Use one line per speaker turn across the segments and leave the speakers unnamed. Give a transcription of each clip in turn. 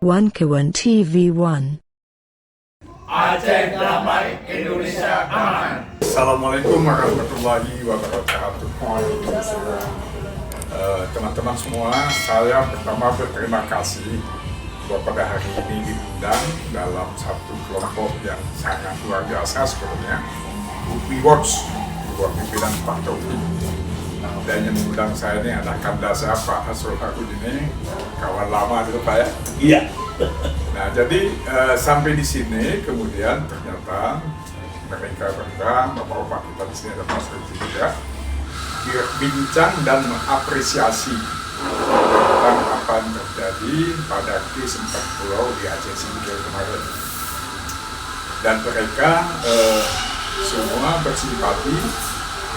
One TV1.
Aceh damai, Indonesia aman.
Assalamualaikum warahmatullahi wabarakatuh. Teman-teman semua, saya pertama berterima kasih bahwa pada hari ini diundang dalam satu kelompok yang sangat luar biasa sebetulnya, WeWatch, pimpinan Pak Taufik. Dan yang mengundang saya ini adalah Kandasa Pak Hasrul Harun ini, kawan lama dulu Pak ya.
Iya.
Nah jadi sampai di sini kemudian ternyata mereka bapak-bapak kita di sini ada Mas Rudi juga bincang dan mengapresiasi tentang apa yang terjadi pada kes 4 pulau di Aceh Singkil kemarin. Dan mereka semua bersimpati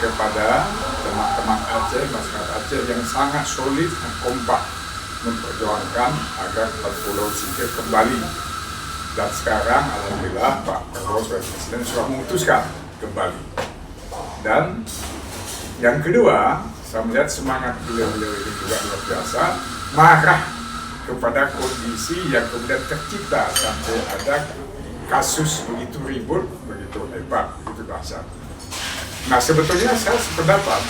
kepada teman-teman Aceh, masyarakat Aceh yang sangat solid dan kompak memperjuangkan agar 4 pulau Singkil kembali. Dan sekarang alhamdulillah Pak Prabowo sebagai Presiden sudah memutuskan kembali. Dan yang kedua, saya melihat semangat beliau-beliau ini juga luar biasa, marah kepada kondisi yang kemudian tercipta sampai ada kasus begitu ribut, begitu hebat, begitu dahsyat. Nah sebetulnya saya sependapat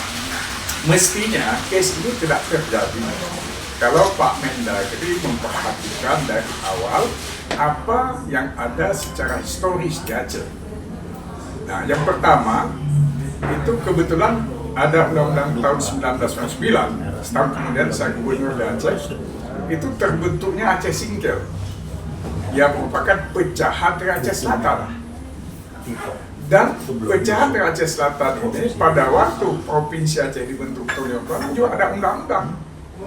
mestinya kes ini tidak terjadi kalau Pak Mendagri memperhatikan dari awal apa yang ada secara historis di Aceh. Nah yang pertama itu kebetulan ada undang-undang tahun 1999, setahun kemudian saya gubernur di Aceh, itu terbentuknya Aceh Singkil yang merupakan pecahan dari Aceh Selatan. Dan pecahan dari Aceh Selatan ini pada waktu Provinsi Aceh dibentuk tahun 2000 juga ada undang-undang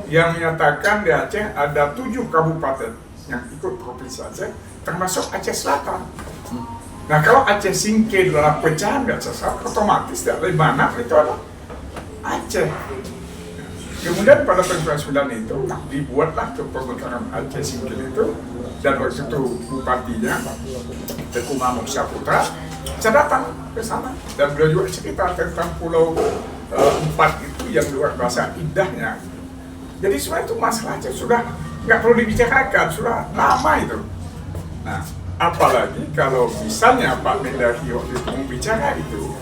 yang menyatakan di Aceh ada 7 kabupaten yang ikut Provinsi Aceh, termasuk Aceh Selatan. Nah kalau Aceh Singkil adalah pecahan dari Aceh Selatan, otomatis dari mana itu adalah Aceh. Kemudian pada tahun 1999 itu dibuatlah kepemekaran Aceh Singkil itu, dan waktu itu bupatinya Teguh Mahmud Saputra. Saya datang ke sana dan beliau juga cerita tentang pulau 4 itu yang luar biasa indahnya. Jadi sebenarnya itu masalah Aceh sudah nggak perlu dibicarakan, sudah lama itu. Nah, apalagi kalau misalnya Pak Mendagri waktu itu membicara itu,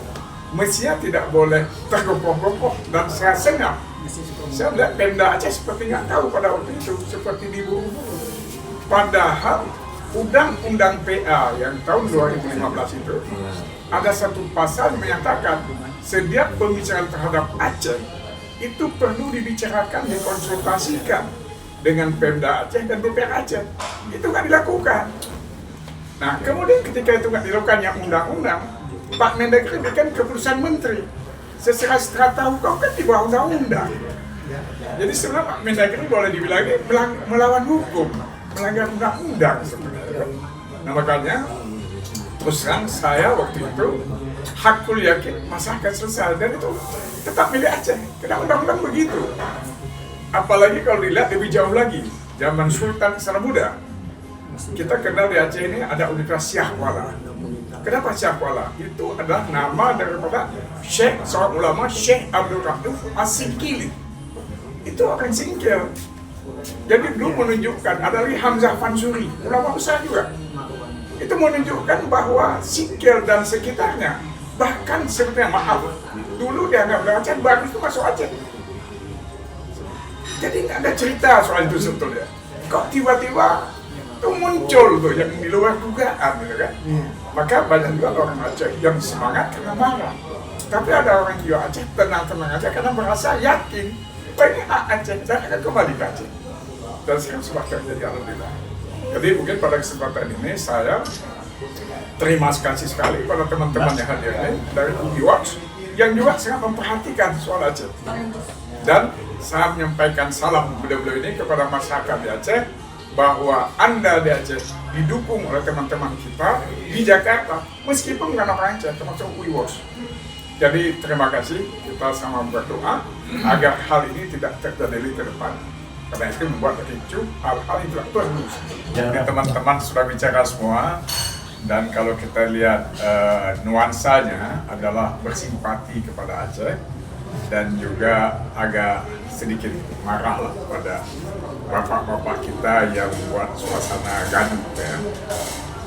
mestinya tidak boleh tergopoh-gopoh dan saya senyap. Saya melihat Pemda Aceh seperti nggak tahu pada waktu itu, seperti diburu-buru. Padahal Undang-Undang PA yang tahun 2015 itu ada satu pasal menyatakan setiap pembicaraan terhadap Aceh itu perlu dibicarakan, dikonsultasikan dengan Pemda Aceh dan DPR Aceh. Itu nggak dilakukan. Nah kemudian ketika itu nggak dilakukan yang undang-undang, Pak Mendagri berikan keputusan menteri. Secara strata hukum kan di bawah undang-undang. Jadi sebenarnya Pak Mendagri boleh dibilang melawan hukum, melanggar undang-undang seperti itu. Nah makanya terus terang saya waktu itu hakul yakin masalah akan selesai dan itu tetap milik Aceh. Karena undang-undang begitu. Apalagi kalau dilihat lebih jauh lagi, zaman Sultan Sanabuda, kita kenal di Aceh ini ada Universitas Syahkuala. Kenapa Syahkuala? Itu adalah nama daripada Syekh, seorang ulama, Syekh Abdul Rauf As-Singkili. Itu orang Singkil. Jadi dulu menunjukkan, ada lagi Hamzah Fansuri, ulama besar juga. Itu menunjukkan bahwa Singkil dan sekitarnya, bahkan sebenarnya maaf, dulu dianggap Aceh bagus itu masuk Aceh. Jadi nggak ada cerita soal itu sebetulnya. Kok tiba-tiba itu muncul tuh yang di luar dugaan, gitu kan? Maka banyak juga orang Aceh yang semangat karena marah. Tapi ada orang juga Aceh tenang-tenang aja karena merasa yakin bahwa ini Aceh, saya akan kembali ke Aceh. Dan sekarang sudah terjadi alhamdulillah. Jadi mungkin pada kesempatan ini saya terima kasih sekali pada teman-teman yang hadir ini dari WeWatch yang juga sangat memperhatikan soal Aceh. Dan saya menyampaikan salam beliau-beliau ini kepada masyarakat di Aceh bahwa Anda di Aceh didukung oleh teman-teman kita di Jakarta meskipun bukan orang Aceh, termasuk WeWatch. Jadi terima kasih, kita sama berdoa agar hal ini tidak terjadi ke depan. Karena itu membuat ricu hal-hal yang tidak perlu. Jadi teman-teman sudah bicara semua, dan kalau kita lihat nuansanya adalah bersimpati kepada Aceh dan juga agak sedikit marah lah pada bapak-bapak kita yang membuat suasana gaduh ya.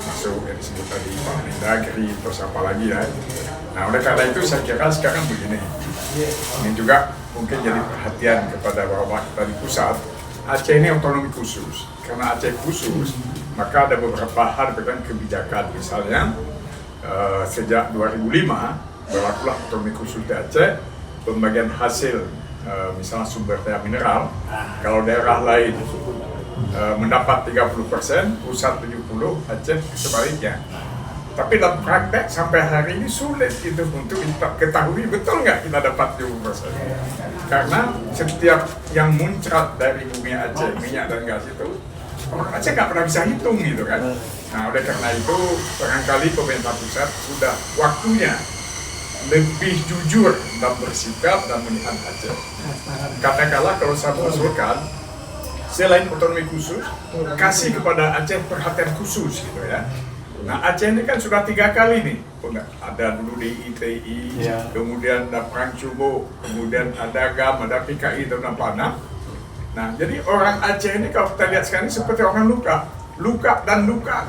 Masuk yang disebut tadi Pak Mendagri terus apa lagi ya. Nah oleh karena itu saya kira sekarang begini, ini juga mungkin jadi perhatian kepada bapak kita di pusat. Aceh ini otonomi khusus, karena Aceh khusus maka ada beberapa hal berkaitan kebijakan. Misalnya sejak 2005 berlakulah otonomi khusus di Aceh, pembagian hasil misalnya sumber daya mineral. Kalau daerah lain mendapat 30%, pusat 70%, Aceh sebaliknya. Tapi dalam praktek sampai hari ini sulit itu untuk kita ketahui betul nggak kita dapat 70%. Karena setiap yang muncrat dari bumi Aceh, minyak dan gas itu, orang Aceh nggak pernah bisa hitung gitu kan. Nah oleh karena itu barangkali pemerintah pusat sudah waktunya lebih jujur dalam bersikap dan melihat Aceh. Katakanlah kalau saya mengusulkan, selain otonomi khusus, kasih kepada Aceh perhatian khusus gitu ya. Nah Aceh ini kan sudah 3 kali nih, ada dulu di ITI, kemudian ada Perang Cubo, kemudian ada GAM, ada PKI dan Panam. Nah jadi orang Aceh ini kalau kita lihat sekarang ini seperti orang luka dan luka.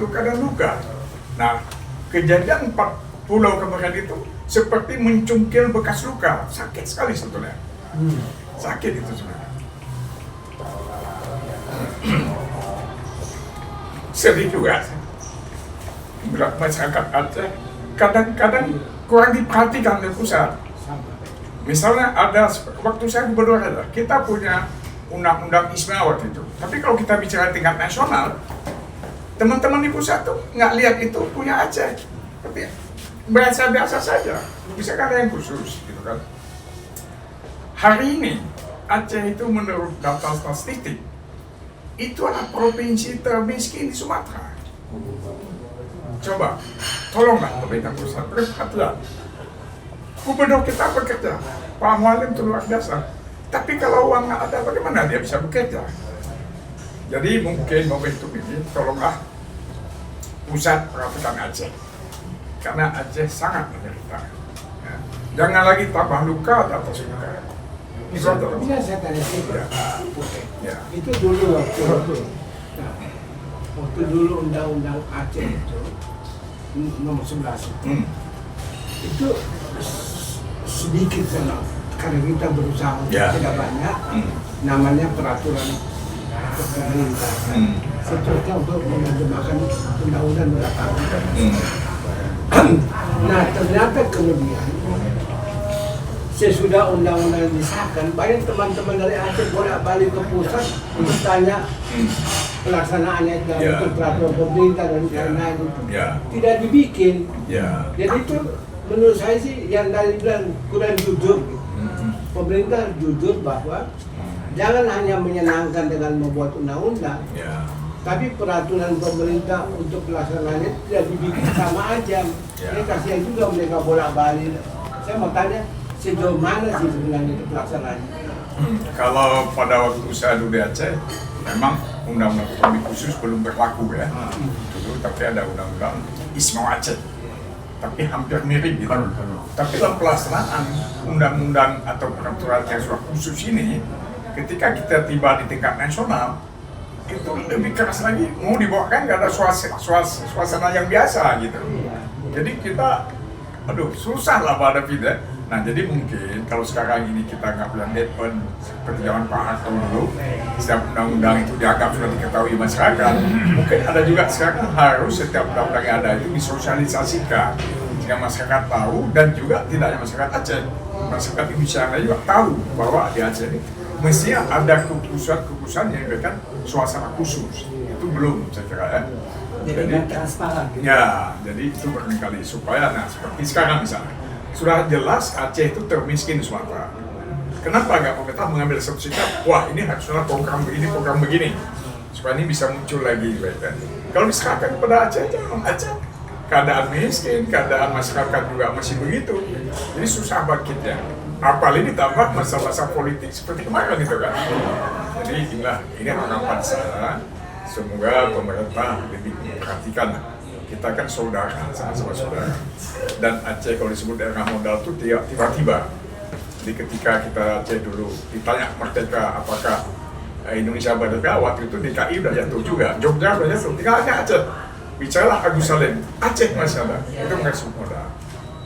Nah kejadian 4 pulau kemarin itu seperti mencungkil bekas luka, sakit sekali sebetulnya. Sakit itu sebenarnya. Sedih juga. Berat masyarakat Aceh kadang-kadang kurang diperhatikan oleh pusat. Misalnya ada waktu saya gubernur ada, kita punya undang-undang ISMA waktu itu. Tapi kalau kita bicara tingkat nasional, teman-teman di pusat tuh nggak lihat itu punya Aceh. Tapi biasa-biasa saja, bisa kan ada yang khusus gitu kan. Hari ini Aceh itu menurut data statistik itu adalah provinsi termiskin di Sumatera. Coba, tolonglah pemerintah pusat perhatian. Gubernur kita bekerja, Pak Mualim itu luar biasa. Tapi kalau uang nggak ada, bagaimana dia bisa bekerja? Jadi mungkin momentum ini, tolonglah pusat perhatikan Aceh. Karena Aceh sangat menderita. Ya. Jangan lagi tambah luka atau luka.
Bisa saya tanya sedikit?
Ya.
Itu dulu waktu dulu undang-undang Aceh itu nomor 11 itu sedikit saja karena kita berusaha tidak banyak namanya peraturan pemerintah seterusnya untuk menerjemahkan undang-undang berapa. Nah ternyata kemudian sesudah undang-undang disahkan, banyak teman-teman dari Aceh bolak-balik ke pusat untuk tanya pelaksanaannya untuk peraturan pemerintah dan lain-lain itu tidak dibikin. Jadi itu menurut saya sih yang dari bilang kurang jujur. Pemerintah jujur bahwa jangan hanya menyenangkan dengan membuat undang-undang, tapi peraturan pemerintah untuk pelaksanaannya tidak dibikin sama aja. Ini kasihan juga mereka bolak-balik. Saya mau tanya, sejauh mana sih sebenarnya itu pelaksanaannya?
Kalau pada waktu saya dulu di Aceh, memang undang-undang otonomi khusus belum berlaku ya. Dulu tapi ada undang-undang ISMA Aceh, tapi hampir mirip gitu. Tapi dalam pelaksanaan undang-undang atau peraturan yang sudah khusus ini, ketika kita tiba di tingkat nasional, itu lebih keras lagi. Mau dibawakan nggak ada suasana yang biasa gitu. Jadi kita, susah lah pada kita. Nah jadi mungkin kalau sekarang ini kita nggak bilang deadpan seperti zaman Pak Harto dulu, setiap undang-undang itu dianggap sudah diketahui masyarakat, mungkin ada juga sekarang harus setiap undang-undang yang ada itu disosialisasikan sehingga masyarakat tahu, dan juga tidak hanya masyarakat Aceh, masyarakat Indonesia juga tahu bahwa di Aceh ini mestinya ada kekhususan yang memberikan suasana khusus. Itu belum saya kira ya.
Jadi transparan.
Ya, jadi itu barangkali supaya seperti sekarang misalnya sudah jelas Aceh itu termiskin di Sumatera. Kenapa nggak pemerintah mengambil satu sikap? Wah ini harusnya program begini, supaya ini bisa muncul lagi, kan? Kalau diserahkan kepada Aceh, Aceh keadaan miskin, keadaan masyarakat juga masih begitu. Jadi susah bangkitnya. Apalagi ditambah masa-masa politik seperti kemarin gitu kan. Jadi inilah ini harapan saya. Semoga pemerintah lebih memperhatikan. Kita kan saudara, sama-sama saudara. Dan Aceh kalau disebut daerah modal itu tiba-tiba Jadi ketika kita cek dulu, ditanya Merdeka apakah Indonesia merdeka, waktu itu DKI udah jatuh juga, Jogja udah jatuh, tinggal hanya Aceh. Bicara Agus Salim, Aceh masih ada, itu masuk modal.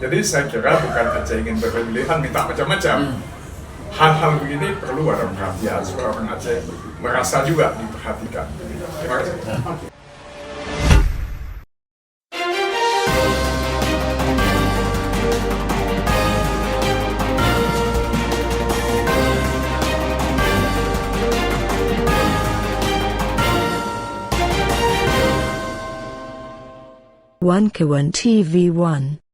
Jadi saya kira bukan Aceh ingin berpilihan minta macam-macam. Hal-hal begini perlu ada perhatian supaya orang Aceh merasa juga diperhatikan. Terima kasih.
One Kawan TV 1